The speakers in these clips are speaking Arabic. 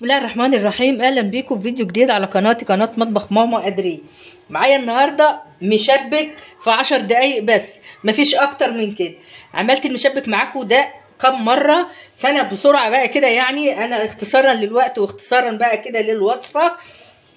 بسم الله الرحمن الرحيم. اهلا بيكم في فيديو جديد على قناتي، قناه مطبخ ماما ادري. معايا النهارده مشبك في 10 دقايق بس، مفيش اكتر من كده. عملت المشبك معاكم ده كم مره، فانا بسرعه بقى كده، يعني انا اختصارا للوقت واختصارا بقى كده للوصفه.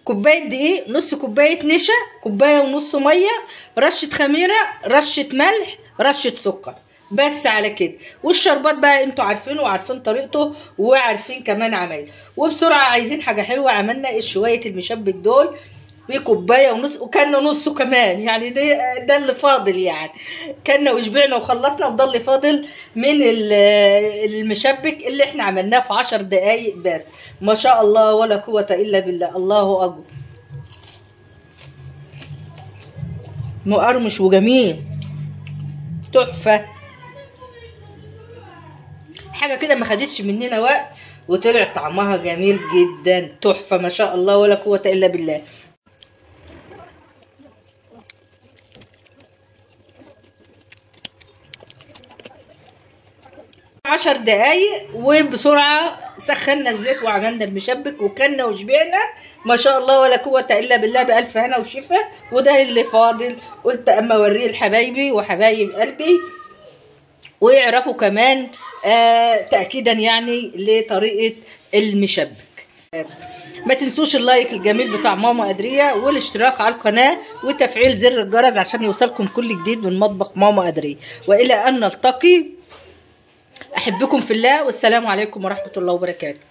كوبايه دقيق، نص كوبايه نشا، كوبايه ونص ميه، رشه خميره، رشه ملح، رشه سكر، بس على كده. والشربات بقى انتوا عارفينه وعارفين طريقته وعارفين كمان عمايله. وبسرعه عايزين حاجه حلوه، عملنا شويه المشبك دول في كوبايه ونص، وكلنا نصه كمان، يعني ده اللي فاضل، يعني كلنا وشبعنا وخلصنا، وده اللي فاضل من المشبك اللي احنا عملناه في 10 دقايق بس. ما شاء الله ولا قوه الا بالله، الله اكبر. مقرمش وجميل، تحفه، حاجه كده ما خدتش مننا وقت وطلع طعمها جميل جدا، تحفه ما شاء الله ولا قوه الا بالله. عشر دقايق وبسرعه سخنا الزيت وعملنا المشبك وكلنا وشبعنا، ما شاء الله ولا قوه الا بالله، بالف هنا وشفا. وده اللي فاضل، قلت اما اوريه لحبايبي وحبايب قلبي ويعرفوا كمان تأكيدا يعني لطريقة المشبك. ما تنسوش اللايك الجميل بتاع ماما قدرية والاشتراك على القناة وتفعيل زر الجرس عشان يوصلكم كل جديد من مطبخ ماما قدرية. وإلى أن نلتقي، أحبكم في الله، والسلام عليكم ورحمة الله وبركاته.